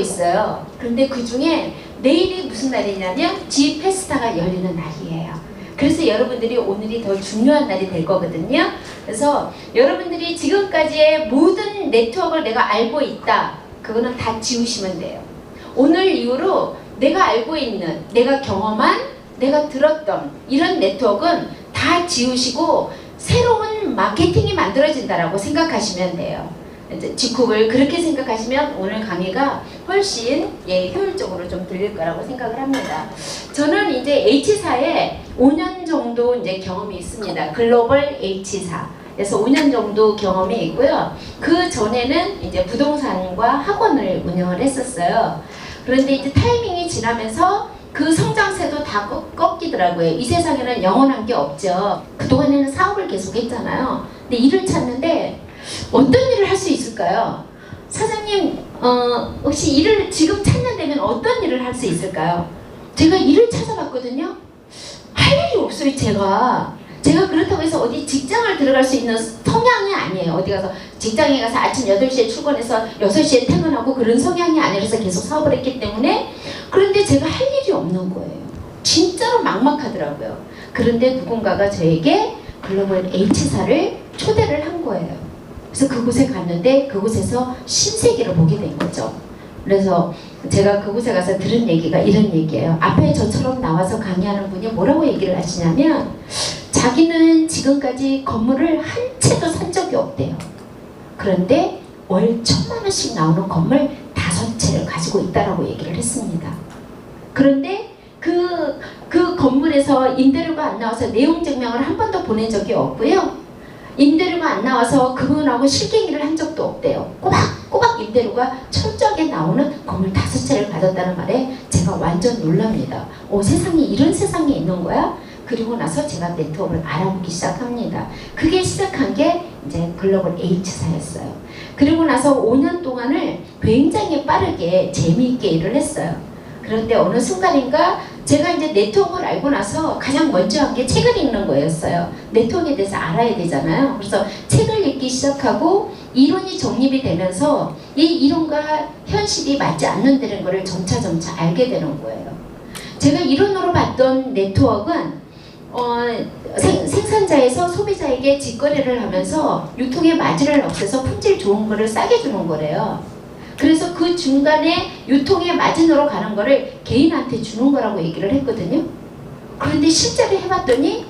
있어요. 그런데 그 중에 내일이 무슨 날이냐면 G페스타가 열리는 날이에요. 그래서 여러분들이 오늘이 더 중요한 날이 될 거거든요. 그래서 여러분들이 지금까지의 모든 네트워크를 내가 알고 있다. 그거는 다 지우시면 돼요. 오늘 이후로 내가 알고 있는, 내가 경험한, 내가 들었던 이런 네트워크는 다 지우시고 새로운 마케팅이 만들어진다라고 생각하시면 돼요. 이제 직후를 그렇게 생각하시면 오늘 강의가 훨씬 효율적으로 좀 들릴 거라고 생각을 합니다. 저는 이제 H사에 5년 정도 이제 경험이 있습니다. 글로벌 H사. 그래서 5년 정도 경험이 있고요. 그 전에는 이제 부동산과 학원을 운영을 했었어요. 그런데 이제 타이밍이 지나면서 그 성장세도 다 꺾이더라고요. 이 세상에는 영원한 게 없죠. 그동안에는 사업을 계속 했잖아요. 근데 일을 찾는데 어떤 일을 할 수 있을까요? 사장님, 혹시 일을 지금 찾는다면 어떤 일을 할 수 있을까요? 제가 일을 찾아봤거든요. 할 일이 없어요, 제가 그렇다고 해서 어디 직장을 들어갈 수 있는 성향이 아니에요. 어디 가서 직장에 가서 아침 8시에 출근해서 6시에 퇴근하고 그런 성향이 아니라서 계속 사업을 했기 때문에. 그런데 제가 할 일이 없는 거예요. 진짜로 막막하더라고요. 그런데 누군가가 저에게 글로벌 H사를 초대를 한 거예요. 그래서 그곳에 갔는데 그곳에서 신세계를 보게 된 거죠. 그래서 제가 그곳에 가서 들은 얘기가 이런 얘기예요. 앞에 저처럼 나와서 강의하는 분이 뭐라고 얘기를 하시냐면 자기는 지금까지 건물을 한 채도 산 적이 없대요. 그런데 월 1,000만 원씩 나오는 건물 5채를 가지고 있다라고 얘기를 했습니다. 그런데 그 건물에서 임대료가 안 나와서 내용 증명을 한 번도 보낸 적이 없고요. 임대료가 안 나와서 그분하고 실갱이를 한 적도 없대요. 꼬박 임대료가 철저하게 나오는 건물 5채를 가졌다는 말에 제가 완전 놀랍니다. 세상에 이런 세상이 있는 거야? 그리고 나서 제가 네트워크를 알아보기 시작합니다. 그게 시작한 게 이제 글로벌 H사였어요. 그리고 나서 5년 동안을 굉장히 빠르게 재미있게 일을 했어요. 그런데 어느 순간인가 제가 이제 네트워크를 알고 나서 가장 먼저 한 게 책을 읽는 거였어요. 네트워크에 대해서 알아야 되잖아요. 그래서 책을 읽기 시작하고 이론이 정립이 되면서 이 이론과 현실이 맞지 않는다는 것을 점차 알게 되는 거예요. 제가 이론으로 봤던 네트워크는 생산자에서 소비자에게 직거래를 하면서 유통의 마진을 없애서 품질 좋은 거를 싸게 주는 거래요. 그래서 그 중간에 유통의 마진으로 가는 거를 개인한테 주는 거라고 얘기를 했거든요. 그런데 실제로 해봤더니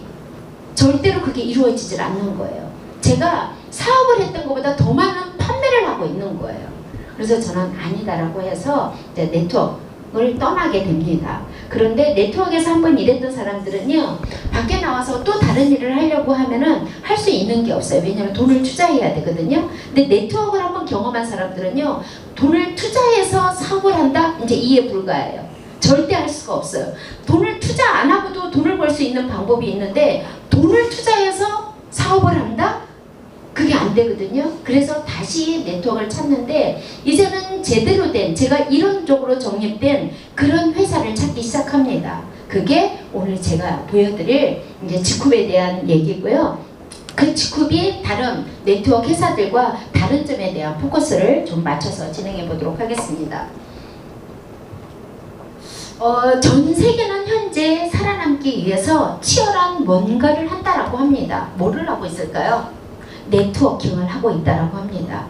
절대로 그게 이루어지질 않는 거예요. 제가 사업을 했던 것보다 더 많은 판매를 하고 있는 거예요. 그래서 저는 아니다라고 해서 이제 네트워크를 떠나게 됩니다. 그런데 네트워크에서 한번 일했던 사람들은요, 밖에 나와서 또 다른 일을 하려고 하면은 할 수 있는 게 없어요. 왜냐하면 돈을 투자해야 되거든요. 근데 네트워크를 한번 경험한 사람들은요, 돈을 투자해서 사업을 한다? 이제 이해 불가해요. 절대 할 수가 없어요. 돈을 투자 안 하고도 돈을 벌 수 있는 방법이 있는데 돈을 투자해서 사업을 한다? 그게 안 되거든요. 그래서 다시 네트워크를 찾는데 이제는 제대로 된, 제가 이론적으로 정립된 그런 회사를 찾기 시작합니다. 그게 오늘 제가 보여드릴 이제 직후에 대한 얘기고요. 그 직후비 다른 네트워크 회사들과 다른 점에 대한 포커스를 좀 맞춰서 진행해 보도록 하겠습니다. 전 세계는 현재 살아남기 위해서 치열한 뭔가를 한다라고 합니다. 뭐를 하고 있을까요? 네트워킹을 하고 있다라고 합니다.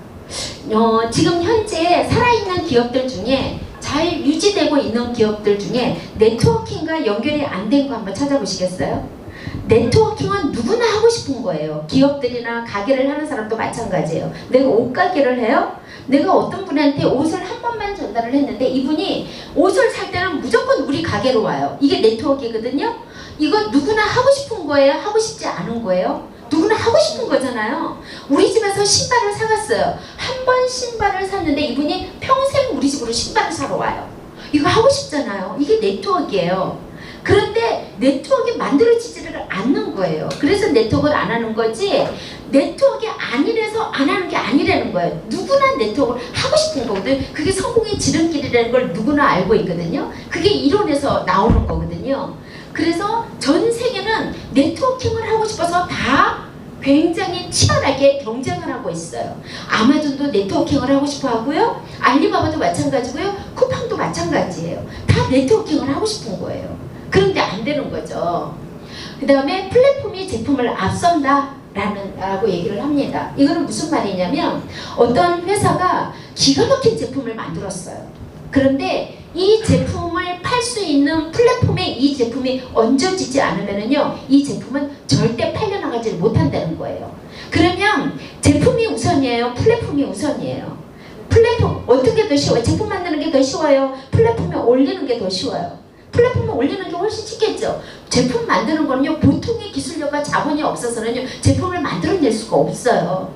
지금 현재 살아있는 기업들 중에 잘 유지되고 있는 기업들 중에 네트워킹과 연결이 안 된 거 한번 찾아보시겠어요? 네트워킹은 누구나 하고 싶은 거예요. 기업들이나 가게를 하는 사람도 마찬가지예요. 내가 옷가게를 해요? 내가 어떤 분한테 옷을 한 번만 전달을 했는데 이분이 옷을 살 때는 무조건 우리 가게로 와요. 이게 네트워크거든요. 이거 누구나 하고 싶은 거예요? 하고 싶지 않은 거예요? 누구나 하고 싶은 거잖아요. 우리 집에서 신발을 사갔어요. 한 번 신발을 샀는데 이분이 평생 우리 집으로 신발을 사러 와요. 이거 하고 싶잖아요. 이게 네트워크예요. 그런데 네트워크가 만들어지지를 않는 거예요. 그래서 네트워크를 안 하는 거지, 네트워크가 아니라서 안 하는 게 아니라는 거예요. 누구나 네트워크를 하고 싶은 거거든. 그게 성공의 지름길이라는 걸 누구나 알고 있거든요. 그게 이론에서 나오는 거거든요. 그래서 전 세계는 네트워킹을 하고 싶어서 다 굉장히 치열하게 경쟁을 하고 있어요. 아마존도 네트워킹을 하고 싶어 하고요. 알리바바도 마찬가지고요. 쿠팡도 마찬가지예요. 다 네트워킹을 하고 싶은 거예요. 그런데 안 되는 거죠. 그 다음에 플랫폼이 제품을 앞선다 라고 얘기를 합니다. 이거는 무슨 말이냐면 어떤 회사가 기가 막힌 제품을 만들었어요. 그런데 이 제품을 팔 수 있는 플랫폼에 이 제품이 얹어지지 않으면요, 이 제품은 절대 팔려나가지 못한다는 거예요. 그러면 제품이 우선이에요? 플랫폼이 우선이에요? 플랫폼 어떻게 더 쉬워요? 제품 만드는 게 더 쉬워요? 플랫폼에 올리는 게 더 쉬워요? 플랫폼에 올리는 게 훨씬 쉽겠죠. 제품 만드는 거는요, 보통의 기술력과 자본이 없어서는요, 제품을 만들어낼 수가 없어요.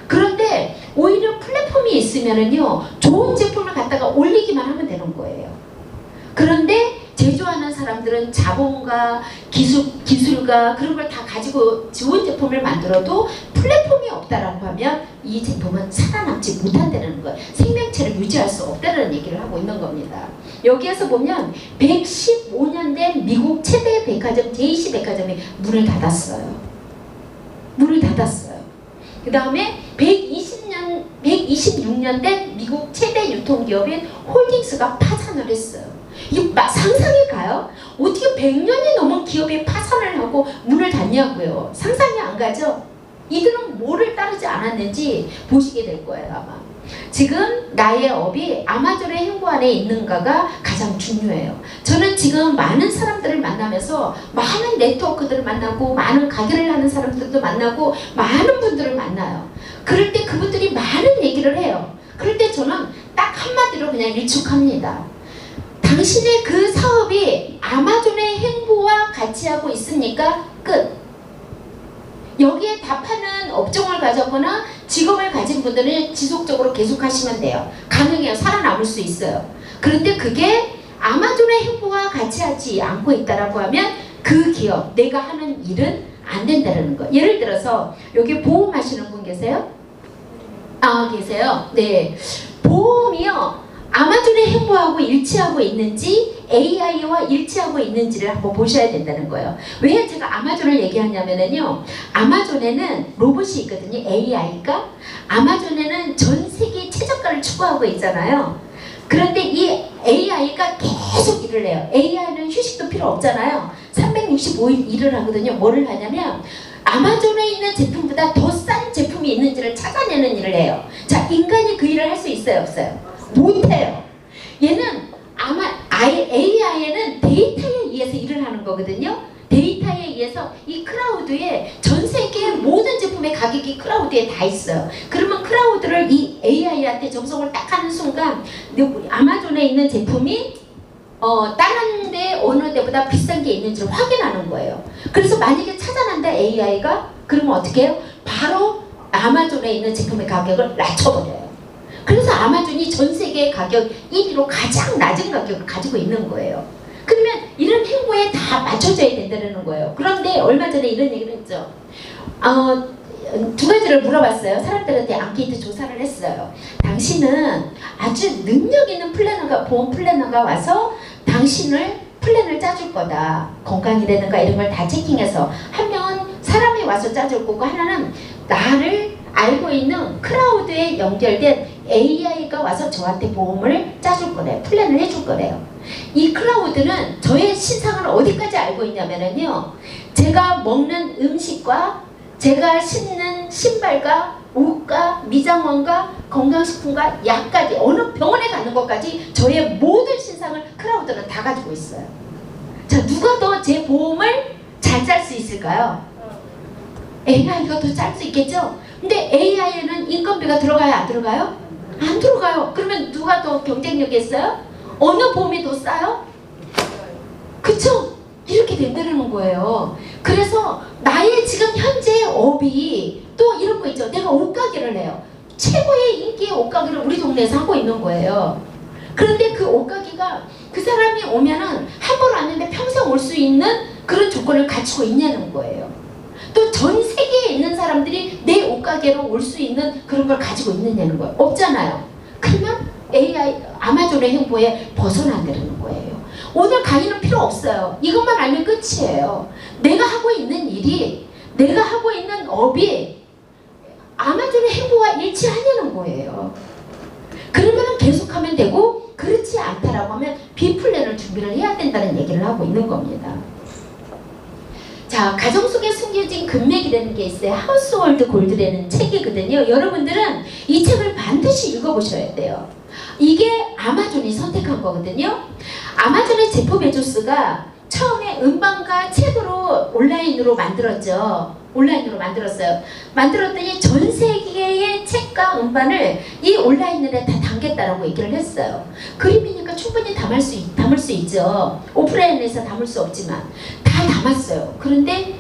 그런데 오히려 플랫폼이 있으면은요, 좋은 제품을 갖다가 올리기만 하면 되는 거예요. 그런데 제조하는 사람들은 자본과 기술과 그런 걸 다 가지고 좋은 제품을 만들어도 플랫폼이 없다라고 하면 이 제품은 살아남지 못한다는 거예요. 생명체를 유지할 수 없다는 얘기를 하고 있는 겁니다. 여기에서 보면 115년 된 미국 최대 백화점 JC 백화점이 문을 닫았어요. 문을 닫았어요. 그 다음에 126년 된 미국 최대 유통기업인 홀딩스가 파산을 했어요. 이게 상상이 가요? 어떻게 100년이 넘은 기업이 파산을 하고 문을 닫냐고요. 상상이 안 가죠? 이들은 뭐를 따르지 않았는지 보시게 될 거예요, 아마. 지금 나의 업이 아마존의 행보 안에 있는가가 가장 중요해요. 저는 지금 많은 사람들을 만나면서 많은 네트워크들을 만나고 많은 가게를 하는 사람들도 만나고 많은 분들을 만나요. 그럴 때 그분들이 많은 얘기를 해요. 그럴 때 저는 딱 한마디로 그냥 일축합니다. 당신의 그 사업이 아마존의 행보와 같이 하고 있습니까? 끝. 여기에 답하는 업종을 가졌거나 직업을 가진 분들은 지속적으로 계속 하시면 돼요. 가능해요. 살아남을 수 있어요. 그런데 그게 아마존의 행보와 같이 하지 않고 있다라고 하면 그 기업, 내가 하는 일은 안 된다는 거. 예를 들어서 여기 보험하시는 분 계세요? 계세요? 네. 보험이요. 아마존의 행보하고 일치하고 있는지 AI와 일치하고 있는지를 한번 보셔야 된다는 거예요. 왜 제가 아마존을 얘기하냐면요, 아마존에는 로봇이 있거든요. AI가. 아마존에는 전 세계 최저가를 추구하고 있잖아요. 그런데 이 AI가 계속 일을 해요. AI는 휴식도 필요 없잖아요. 365일 일을 하거든요. 뭐를 하냐면 아마존에 있는 제품보다 더 싼 제품이 있는지를 찾아내는 일을 해요. 자, 인간이 그 일을 할 수 있어요, 없어요? 못해요. 얘는 AI에는 데이터에 의해서 일을 하는 거거든요. 데이터에 의해서 이 클라우드에 전 세계 모든 제품의 가격이 클라우드에 다 있어요. 그러면 클라우드를 이 AI한테 접속을 딱 하는 순간 아마존에 있는 제품이 다른 데 어느 데보다 비싼 게 있는지를 확인하는 거예요. 그래서 만약에 찾아낸다 AI가, 그러면 어떻게 해요? 바로 아마존에 있는 제품의 가격을 낮춰버려요. 그래서 아마존이 전 세계 가격 1위로 가장 낮은 가격을 가지고 있는 거예요. 그러면 이런 행보에 다 맞춰져야 된다는 거예요. 그런데 얼마 전에 이런 얘기를 했죠. 두 가지를 물어봤어요. 사람들한테 앙케이트 조사를 했어요. 당신은 아주 능력 있는 플래너가, 보험 플래너가 와서 당신을 플랜을 짜줄 거다. 건강이라든가 이런 걸 다 체킹해서 한 명은 사람이 와서 짜줄 거고, 하나는 나를 알고 있는 클라우드에 연결된 AI가 와서 저한테 보험을 짜줄 거래요. 플랜을 해줄 거래요. 이 클라우드는 저의 신상을 어디까지 알고 있냐면요, 제가 먹는 음식과 제가 신는 신발과 옷과 미장원과 건강식품과 약까지, 어느 병원에 가는 것까지 저의 모든 신상을 클라우드는 다 가지고 있어요. 자, 누가 더 제 보험을 잘 짤 수 있을까요? AI가 더 짤 수 있겠죠? 근데 AI에는 인건비가 들어가요, 안 들어가요? 안 들어가요. 그러면 누가 더 경쟁력이 있어요? 어느 보험이 더 싸요? 그쵸? 이렇게 된다는 거예요. 그래서 나의 지금 현재 업이 또 이런 거 있죠. 내가 옷가게를 해요. 최고의 인기의 옷가게를 우리 동네에서 하고 있는 거예요. 그런데 그 옷가게가 그 사람이 오면은 한 번 왔는데 평생 올 수 있는 그런 조건을 갖추고 있냐는 거예요. 또 전 세계에 있는 사람들이 내 옷가게로 올 수 있는 그런 걸 가지고 있느냐는 거예요. 없잖아요. 그러면 아마존의 행보에 벗어난다는 거예요. 오늘 강의는 필요 없어요. 이것만 알면 끝이에요. 내가 하고 있는 일이 내가 하고 있는 업이 아마존의 행보와 일치하냐는 거예요. 그러면 계속하면 되고, 그렇지 않다라고 하면 B플랜을 준비를 해야 된다는 얘기를 하고 있는 겁니다. 자, 가정 속에 숨겨진 금맥이라는 게 있어요. 하우스홀드 골드라는 책이거든요. 여러분들은 이 책을 반드시 읽어보셔야 돼요. 이게 아마존이 선택한 거거든요. 아마존의 제프 베조스가 처음에 음반과 책으로 온라인으로 만들었죠. 온라인으로 만들었어요. 만들었더니 전 세계의 책과 음반을 이 온라인에 다 담겠다라고 얘기를 했어요. 그림이니까 충분히 담을 수 있죠. 오프라인에서 담을 수 없지만 다 담았어요. 그런데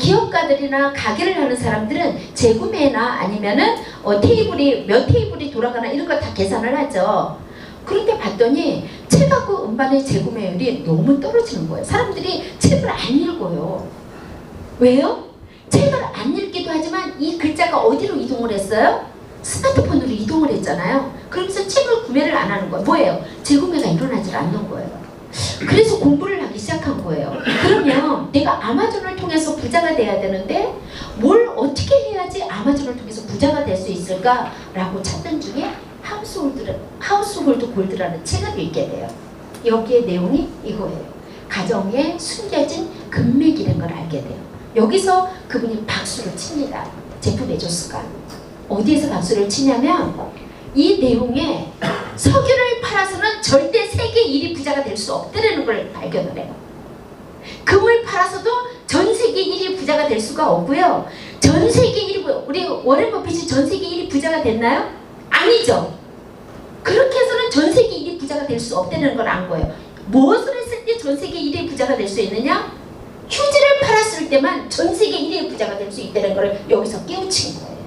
기업가들이나 가게를 하는 사람들은 재구매나 아니면은 테이블이 몇 테이블이 돌아가나 이런 거 다 계산을 하죠. 그런데 봤더니 책하고 음반의 재구매율이 너무 떨어지는 거예요. 사람들이 책을 안 읽어요. 왜요? 책을 안 읽기도 하지만 이 글자가 어디로 이동을 했어요? 스마트폰으로 이동을 했잖아요. 그러면서 책을 구매를 안 하는 거예요. 뭐예요? 재구매가 일어나질 않는 거예요. 그래서 공부를 하기 시작한 거예요. 그러면 내가 아마존을 통해서 부자가 돼야 되는데 뭘 어떻게 해야지 아마존을 통해서 부자가 될 수 있을까라고 찾던 중에 하우스홀드 골드라는 책을 읽게 돼요. 여기에 내용이 이거예요. 가정에 숨겨진 금맥이라는 걸 알게 돼요. 여기서 그분이 박수를 칩니다. 제프 베조스가. 어디에서 박수를 치냐면 이 내용에 석유를 팔아서는 절대 세계 1위 부자가 될 수 없다는 걸 발견을 해요. 금을 팔아서도 전 세계 1위 부자가 될 수가 없고요. 전 세계 1위, 우리 워렌 버핏이 전 세계 1위 부자가 됐나요? 아니죠. 그렇게 해서는 전 세계 1위 부자가 될 수 없다는 걸 안 거예요. 무엇을 했을 때 전 세계 1위 부자가 될 수 있느냐? 휴지를 팔았을 때만 전 세계 1위 부자가 될 수 있다는 걸 여기서 깨우친 거예요.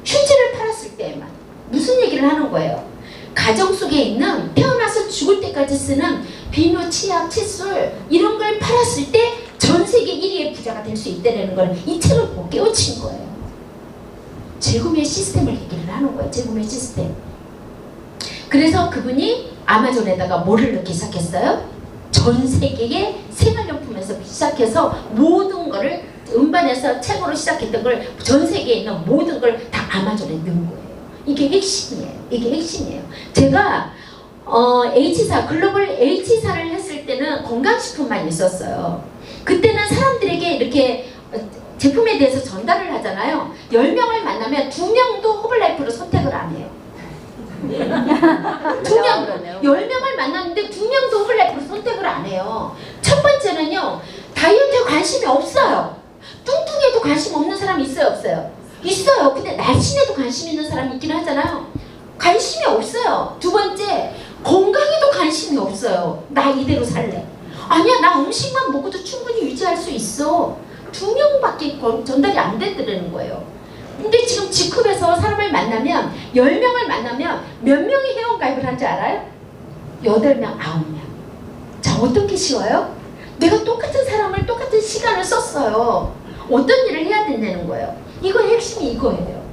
휴지를 팔았을 때만. 무슨 얘기를 하는 거예요? 가정 속에 있는 태어나서 죽을 때까지 쓰는 비누, 치약, 칫솔 이런 걸 팔았을 때 전 세계 1위의 부자가 될 수 있다는 걸 이 책을 보고 깨우친 거예요. 재구매 시스템을 얘기를 하는 거예요. 재구매 시스템. 그래서 그분이 아마존에다가 뭐를 넣기 시작했어요? 전 세계의 생활용품에서 시작해서 모든 거를 음반에서 책으로 시작했던 걸 전 세계에 있는 모든 걸 다 아마존에 넣은 거예요. 이게 핵심이에요. 이게 핵심이에요. 제가 H사, 글로벌 H사를 했을 때는 건강식품만 있었어요. 그때는 사람들에게 이렇게 제품에 대해서 전달을 하잖아요. 10명을 만나면 2명도 허블라이프로 선택을 안 해요. 2명, 10명을 만났는데 2명도 허블라이프로 선택을 안 해요. 첫 번째는요, 다이어트에 관심이 없어요. 뚱뚱해도 관심 없는 사람이 있어요, 없어요? 있어요. 근데 날씬해도 관심 있는 사람이 있긴 하잖아요. 관심이 없어요. 두 번째, 건강에도 관심이 없어요. 나 이대로 살래. 아니야, 나 음식만 먹어도 충분히 유지할 수 있어. 2명밖에 전달이 안 되더라는 거예요. 근데 지금 G컵에서 사람을 만나면 10명을 만나면 몇 명이 회원가입을 한 줄 알아요? 8명, 9명. 자, 어떤 게 쉬워요? 내가 똑같은 사람을 똑같은 시간을 썼어요. 어떤 일을 해야 된다는 거예요. 이거의 핵심이 이거예요.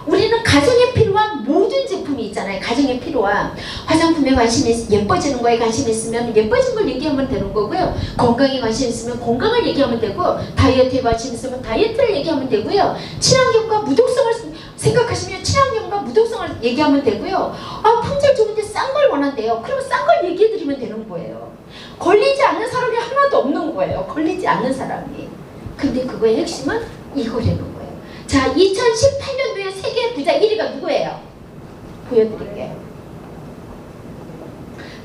우리는 가정에 필요한 모든 제품이 있잖아요. 가정에 필요한 화장품에 관심이 예뻐지는 거에 관심이 있으면 예뻐진 걸 얘기하면 되는 거고요. 건강에 관심 있으면 건강을 얘기하면 되고, 다이어트에 관심 있으면 다이어트를 얘기하면 되고요. 친환경과 무독성을 생각하시면 친환경과 무독성을 얘기하면 되고요. 아, 품질 좋은데 싼 걸 원한대요. 그러면 싼 걸 얘기해 드리면 되는 거예요. 걸리지 않는 사람이 하나도 없는 거예요. 걸리지 않는 사람이. 근데 그거의 핵심은 이거라는 거예요. 자, 2018년도에 세계 부자 1위가 누구예요? 보여드릴게요.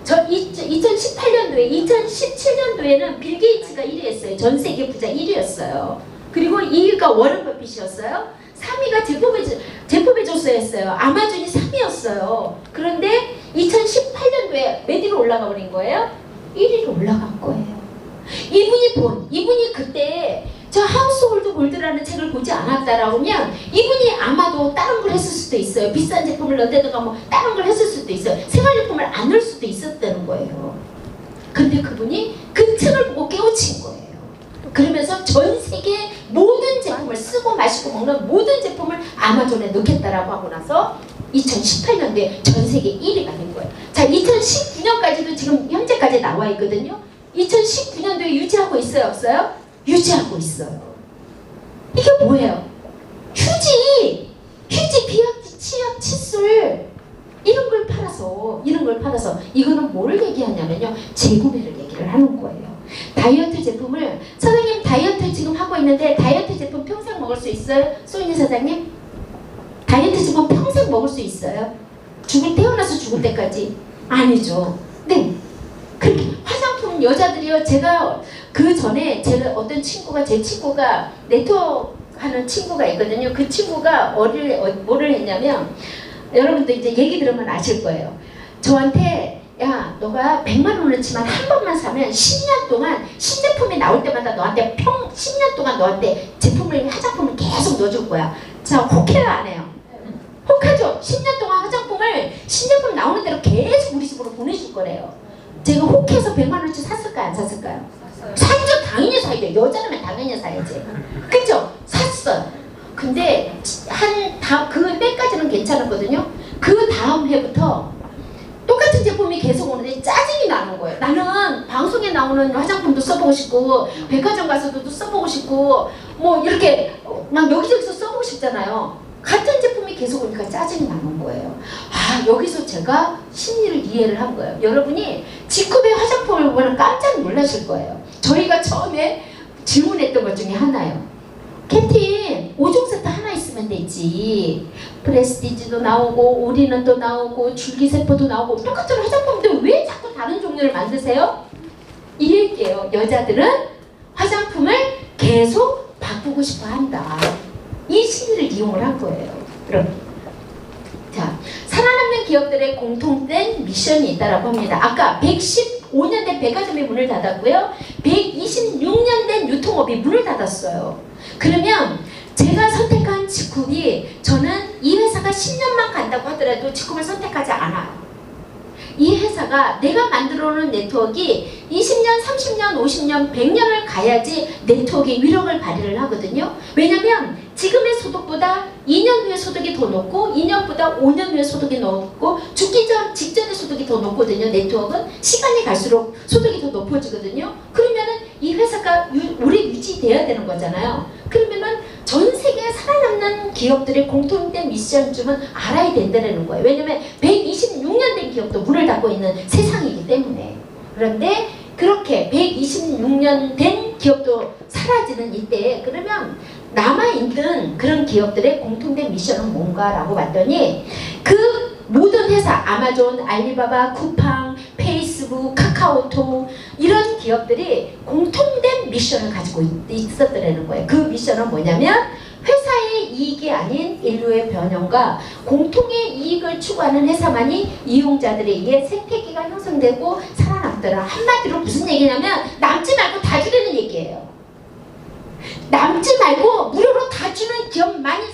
저 2018년도에, 2017년도에는 빌 게이츠가 1위 했어요. 전 세계 부자 1위였어요. 그리고 2위가 워런 버핏이었어요. 3위가 제프 베조스였어요. 아마존이 3위였어요. 그런데 2018년도에 몇 위로 올라가 버린 거예요? 1위로 올라간 거예요. 이분이 그때 저 하우스홀드 골드라는 책을 보지 않았다라고 하면 이분이 아마도 다른 걸 했을 수도 있어요. 비싼 제품을 넣다든가 뭐 다른 걸 했을 수도 있어요. 생활용품을 안 넣을 수도 있었다는 거예요. 근데 그분이 그 책을 보고 깨우친 거예요. 그러면서 전 세계 모든 제품을 쓰고 마시고 먹는 모든 제품을 아마존에 넣겠다라고 하고 나서 2018년도에 전 세계 1위가 된 거예요. 자, 2019년까지도 지금 현재까지 나와 있거든요. 2019년도에 유지하고 있어요, 없어요? 유지하고 있어요. 이게 뭐예요? 휴지, 비약지, 치약, 칫솔 이런 걸 팔아서 이거는 뭘 얘기하냐면요, 재구매를 얘기를 하는 거예요. 다이어트 제품을, 사장님 다이어트 지금 하고 있는데 다이어트 제품 평생 먹을 수 있어요? 소니 사장님? 다이어트 제품 평생 먹을 수 있어요? 태어나서 죽을 때까지? 아니죠. 네. 그렇게 화장품 여자들이요. 제가 그 전에 어떤 친구가, 제 친구가 네트워크 하는 친구가 있거든요. 그 친구가 뭐를 했냐면, 여러분도 이제 얘기 들으면 아실 거예요. 저한테 야, 너가 100만 원어치만 한 번만 사면 10년 동안 신제품이 나올 때마다 너한테 10년 동안 너한테 화장품을 계속 넣어줄 거야. 자, 혹해요 안 해요? 혹하죠? 10년 동안 화장품을 신제품 나오는 대로 계속 우리 집으로 보내줄 거래요. 제가 혹해서 100만 원어치 샀을까요? 안 샀을까요? 사죠. 당연히 사야죠. 여자라면 당연히 사야지. 그죠? 샀어요. 근데 그 때까지는 괜찮았거든요. 그 다음 해부터 똑같은 제품이 계속 오는데 짜증이 나는 거예요. 나는 방송에 나오는 화장품도 써보고 싶고, 백화점 가서도 써보고 싶고, 뭐 이렇게 막 여기저기서 써보고 싶잖아요. 같은 제품이 계속 오니까 짜증이 나는 거예요. 아, 여기서 제가 심리를 이해를 한 거예요. 여러분이 지쿰의 화장품을 보면 깜짝 놀라실 거예요. 저희가 처음에 질문했던 것 중에 하나예요. 캡틴 5종 세트 하나 있으면 되지. 프레스티지도 나오고 올인원도 나오고 줄기세포도 나오고 똑같은 화장품인데 왜 자꾸 다른 종류를 만드세요? 이 얘기예요. 여자들은 화장품을 계속 바꾸고 싶어 한다. 이 심리를 이용을 한 거예요. 그럼 자, 살아남는 기업들의 공통된 미션이 있다라고 합니다. 아까 115년 된 백화점이 문을 닫았고요. 126년 된 유통업이 문을 닫았어요. 그러면 제가 선택한 지쿰이, 저는 이 회사가 10년만 간다고 하더라도 지쿰을 선택하지 않아요. 이 회사가 내가 만들어 놓은 네트워크가 20년, 30년, 50년, 100년을 가야지 네트워크의 위력을 발휘를 하거든요. 왜냐면 지금의 소득보다 2년 후의 소득이 더 높고 2년보다 5년 후의 소득이 높고 죽기 직전의 소득이 더 높거든요. 네트워크는 시간이 갈수록 소득이 더 높아지거든요. 그러면은 이 회사가 오래 유지돼야 되는 거잖아요. 그러면은 전 세계에 살아남는 기업들의 공통된 미션쯤은 알아야 된다는 거예요. 왜냐면 126년 된 기업도 문을 닫고 있는 세상이기 때문에. 그런데 그렇게 126년 된 기업도 사라지는 이때에, 그러면 남아있는 그런 기업들의 공통된 미션은 뭔가라고 봤더니, 그 모든 회사, 아마존, 알리바바, 쿠팡, 페이스북, 카카오톡, 이런 기업들이 공통된 미션을 가지고 있었더라는 거예요. 그 미션은 뭐냐면 회사의 이익이 아닌 인류의 변형과 공통의 이익을 추구하는 회사만이 이용자들에 의해 생태계가 형성되고 살아남더라. 한마디로 무슨 얘기냐면 남지 말고 다 주려는 얘기예요. 남지 말고 무료로 다 주는 기업만이